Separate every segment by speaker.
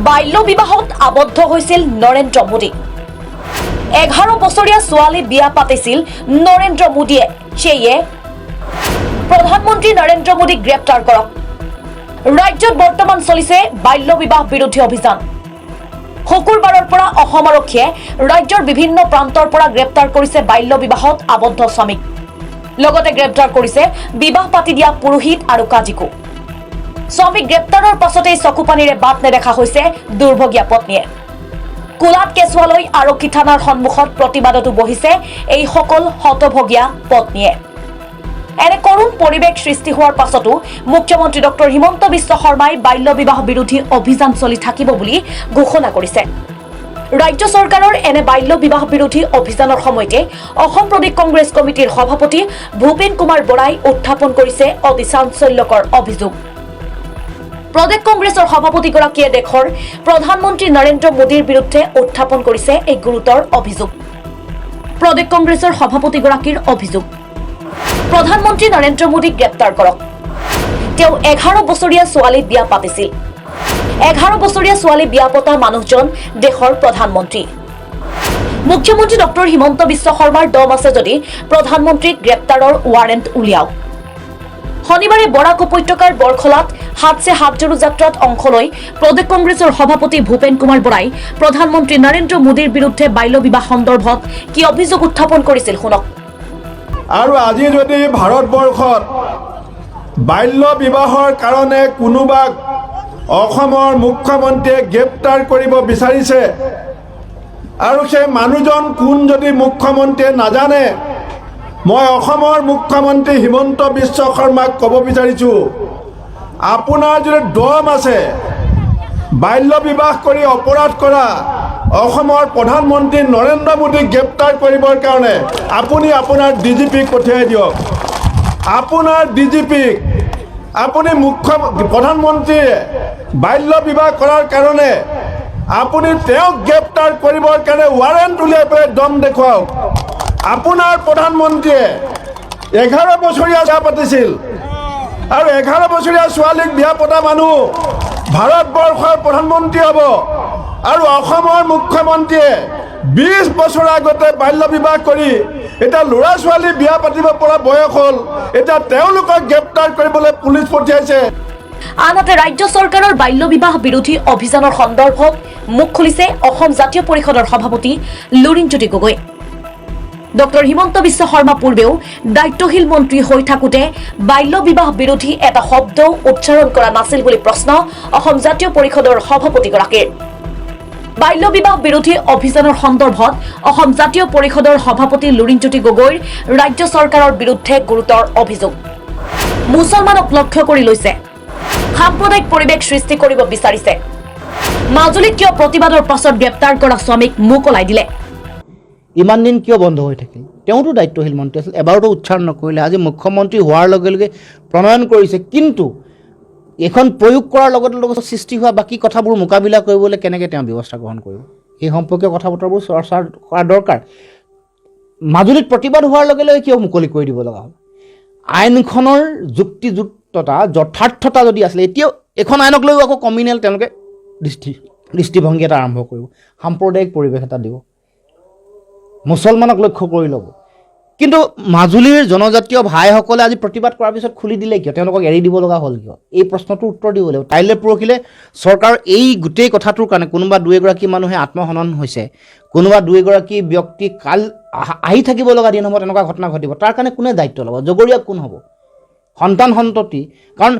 Speaker 1: বাল্য বিবাহত আবদ্ধ হৈছিল নৰেন্দ্ৰ মোদী। 11 বছৰীয়া ছোৱালী বিয়া পাতিছিল নৰেন্দ্ৰ মোদীয়ে। সেয়ে প্ৰধানমন্ত্ৰী নৰেন্দ্ৰ মোদীক গ্ৰেপ্তাৰ কৰক। ৰাজ্যত বৰ্তমান চলিছে বাল্য বিবাহ বিৰোধী অভিযান। শুকুৰবাৰৰ পৰা অসম আৰক্ষীয়ে ৰাজ্যৰ বিভিন্ন প্ৰান্তৰ পৰা গ্ৰেপ্তাৰ কৰিছে বাল্য বিবাহত আবদ্ধ স্বামীক। লগতে গ্ৰেপ্তাৰ কৰিছে বিবাহ পাতি দিয়া পুৰোহিত আৰু কাজীকো। স্বামীক গ্ৰেপ্তাৰৰ পাছতেই চকুপানীৰে বাট নেদেখা হৈছে দুৰ্ভগীয়া পত্নীয়ে। কোলাত কেঁচুৱালৈ আৰক্ষী থানাৰ সন্মুখত প্ৰতিবাদতো বহিছে এই সকল হতভগীয়া পত্নীয়ে। এনে কৰুণ পৰিৱেশ সৃষ্টি হোৱাৰ পাছতো মুখ্যমন্ত্ৰী ডক্টৰ হিমন্ত বিশ্ব শৰ্মাই বাল্য বিবাহ বিৰোধী অভিযান চলি থাকিব বুলি ঘোষণা কৰিছে। ৰাজ্য চৰকাৰৰ এনে বাল্য বিবাহ বিৰোধী অভিযানৰ সময়তে অসম প্ৰদেশ কংগ্ৰেছ কমিটিৰ সভাপতি ভূপেন কুমাৰ বৰাই উত্থাপন কৰিছে অতি চাঞ্চল্যকৰ অভিযোগ। প্ৰদেশ কংগ্ৰেছৰ সভাপতিগৰাকীয়ে দেশৰ প্ৰধানমন্ত্ৰী নৰেন্দ্ৰ মোদীৰ বিৰুদ্ধে উত্থাপন কৰিছে এই গুৰুতৰ অভিযোগ। প্ৰদেশ কংগ্ৰেছৰ সভাপতিগৰাকীৰ অভিযোগ, প্ৰধানমন্ত্ৰী নৰেন্দ্ৰ মোদীক গ্ৰেপ্তাৰ কৰক। তেওঁ 11 বছৰীয়া ছোৱালী বিয়া পাতিছিল। 11 বছৰীয়া ছোৱালী বিয়া পতা মানুহজন দেশৰ প্ৰধানমন্ত্ৰী। মুখ্যমন্ত্ৰী ডক্টৰ হিমন্ত বিশ্ব শৰ্মাৰ দম আছে যদি প্ৰধানমন্ত্ৰীক গ্ৰেপ্তাৰৰ ৱাৰেণ্ট উলিয়াওক। শনিবাৰে বৰাক উপত্যকাৰ বৰখলাত হাতছে হাত জোৰো যাত্ৰাত অংশ লৈ প্ৰদেশ কংগ্ৰেছৰ সভাপতি ভূপেন কুমাৰ বৰাই প্ৰধানমন্ত্ৰী নৰেন্দ্ৰ মোদীৰ বিৰুদ্ধে বাল্য বিবাহ সন্দৰ্ভত কি অভিযোগ উত্থাপন কৰিছিল শুনক।
Speaker 2: আৰু আজি যদি ভাৰতবৰ্ষত বাল্য বিবাহৰ কাৰণে কোনোবাক অসমৰ মুখ্যমন্ত্ৰীয়ে গ্ৰেপ্তাৰ কৰিব বিচাৰিছে আৰু সেই মানুহজন কোন যদি মুখ্যমন্ত্ৰীয়ে নাজানে, মই অসমৰ মুখ্যমন্ত্ৰী হিমন্ত বিশ্ব শৰ্মাক ক'ব বিচাৰিছোঁ, আপোনাৰ যদি দম আছে বাল্য বিবাহ কৰি অপৰাধ কৰা অসমৰ প্ৰধানমন্ত্ৰী নৰেন্দ্ৰ মোদীক গ্ৰেপ্তাৰ কৰিবৰ কাৰণে আপুনি আপোনাৰ ডিজিপিক পঠিয়াই দিয়ক। আপোনাৰ ডিজিপিক আপুনি প্ৰধানমন্ত্ৰীয়ে বাল্য বিবাহ কৰাৰ কাৰণে আপুনি তেওঁক গ্ৰেপ্তাৰ কৰিবৰ কাৰণে ৱাৰেণ্ট উলিয়াই পেলাই দম দেখুৱাওক। আপোনাৰ প্ৰধানমন্ত্ৰীয়ে 11 বছৰীয়া বিয়া পাতিছিল আৰু 11 বছৰীয়া ছোৱালীক বিয়া পতা মানুহ ভাৰতবৰ্ষৰ প্ৰধানমন্ত্ৰী হ'ব আৰু অসমৰ মুখ্যমন্ত্ৰীয়ে 20 বছৰ আগতে বাল্য বিবাহ কৰি এতিয়া ল'ৰা ছোৱালী বিয়া পাতিব পৰা বয়স হ'ল, এতিয়া তেওঁলোকক গ্ৰেপ্তাৰ কৰিবলৈ পুলিচ পঠিয়াইছে।
Speaker 1: আনহাতে ৰাজ্য চৰকাৰৰ বাল্য বিবাহ বিৰোধী অভিযানৰ সন্দৰ্ভত মুখ খুলিছে অসম জাতীয় পৰিষদৰ সভাপতি লুৰিণজ্যোতি গগৈ। ডক্টৰ হিমন্ত বিশ্ব শৰ্মা পূৰ্বেও দায়িত্বশীল মন্ত্ৰী হৈ থাকোঁতে বাল্য বিবাহ বিৰোধী এটা শব্দ উচ্চাৰণ কৰা নাছিল বুলি প্ৰশ্ন অসম জাতীয় পৰিষদৰ সভাপতিগৰাকীৰ। বাল্য বিবাহ বিৰোধী অভিযানৰ সন্দৰ্ভত অসম জাতীয় পৰিষদৰ সভাপতি লুৰিণজ্যোতি গগৈৰ ৰাজ্য চৰকাৰৰ বিৰুদ্ধে গুৰুতৰ অভিযোগ। মুছলমানক লক্ষ্য কৰি লৈছে, সাম্প্ৰদায়িক পৰিৱেশ সৃষ্টি কৰিব বিচাৰিছে। মাজুলীত কিয় প্ৰতিবাদৰ পাছত গ্ৰেপ্তাৰ কৰা স্বামীক মোকলাই দিলে?
Speaker 3: ইমান দিন কিয় বন্ধ হৈ থাকিল? তেওঁতো দায়িত্বশীল মন্ত্ৰী আছিল, এবাৰতো উচ্চাৰণ নকৰিলে। আজি মুখ্যমন্ত্ৰী হোৱাৰ লগে লগে প্ৰণয়ন কৰিছে, কিন্তু এখন প্ৰয়োগ কৰাৰ লগতে লগত সৃষ্টি হোৱা বাকী কথাবোৰ মোকাবিলা কৰিবলৈ কেনেকৈ তেওঁ ব্যৱস্থা গ্ৰহণ কৰিব, সেই সম্পৰ্কীয় কথা বতৰাবোৰ চৰ্চা কৰা দৰকাৰ। মাজুলীত প্ৰতিবাদ হোৱাৰ লগে লগে কিয় মুকলি কৰি দিব লগা হ'ল? আইনখনৰ যুক্তিযুক্ততা যথাৰ্থতা যদি আছিলে, এতিয়াও এখন আইনক লৈও আকৌ কমিউনেল তেওঁলোকে দৃষ্টিভংগী এটা আৰম্ভ কৰিব, সাম্প্ৰদায়িক পৰিৱেশ এটা দিব, মুছলমানক লক্ষ্য কৰি ল'ব। কিন্তু মাজুলীৰ জনজাতীয় ভাইসকলে আজি প্ৰতিবাদ কৰাৰ পিছত খুলি দিলে কিয়? তেওঁলোকক এৰি দিব লগা হ'ল কিয়? এই প্ৰশ্নটোৰ উত্তৰ দিব লাগিব। কাইলৈ পৰহিলে চৰকাৰ এই গোটেই কথাটোৰ কাৰণে কোনোবা 2-এগৰাকী মানুহে আত্মহনন হৈছে, কোনোবা 2-এগৰাকী ব্যক্তি কাল আহি থাকিব লগা দিন হ'ব, তেনেকুৱা ঘটনা ঘটিব। তাৰ কাৰণে কোনে দায়িত্ব ল'ব? জগৰীয়া কোন হ'ব? সন্তান সন্ততি। কাৰণ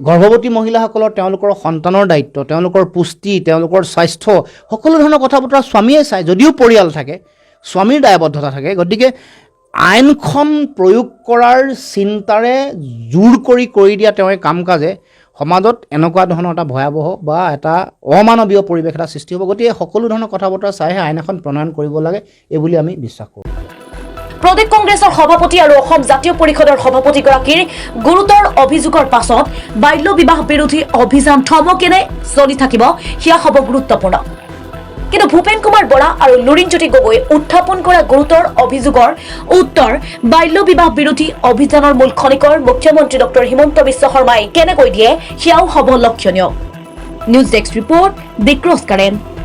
Speaker 3: গৰ্ভৱতী মহিলাসকলৰ তেওঁলোকৰ সন্তানৰ দায়িত্ব, তেওঁলোকৰ পুষ্টি, তেওঁলোকৰ স্বাস্থ্য, সকলো ধৰণৰ কথা বতৰা স্বামীয়ে চায়, যদিও পৰিয়াল থাকে, স্বামীৰ দায়বদ্ধতা থাকে। গতিকে আইনখন প্ৰয়োগ কৰাৰ চিন্তাৰে জোৰ কৰি দিয়া তেওঁ কাম কাজে সমাজত এনেকুৱা ধৰণৰ এটা ভয়াৱহ বা এটা অমানৱীয় পৰিৱেশ এটা সৃষ্টি হ'ব। গতিকে সকলো ধৰণৰ কথা বতৰা চাইহে আইন এখন প্ৰণয়ন কৰিব লাগে, এই বুলি আমি বিশ্বাস কৰোঁ।
Speaker 1: প্ৰদেশ কংগ্ৰেছৰ সভাপতি আৰু অসম জাতীয় পৰিষদৰ সভাপতিগৰাকীৰ গুৰুতৰ অভিযোগৰ পাছত বাল্য বিবাহ বিৰোধী অভিযান থমকেনে চলি থাকিব, সেয়া হ'ব গুৰুত্বপূৰ্ণ। কিন্তু ভূপেন কুমাৰ বৰা আৰু লুৰিণজ্যোতি গগৈ উত্থাপন কৰা গুৰুতৰ অভিযোগৰ উত্তৰ বাল্য বিবাহ বিৰোধী অভিযানৰ মূল খনিকৰ মুখ্যমন্ত্ৰী ডক্টৰ হিমন্ত বিশ্ব শৰ্মাই কেনেকৈ দিয়ে, সেয়াও হ'ব লক্ষণীয়। News Desk Report, The CrossCurrent.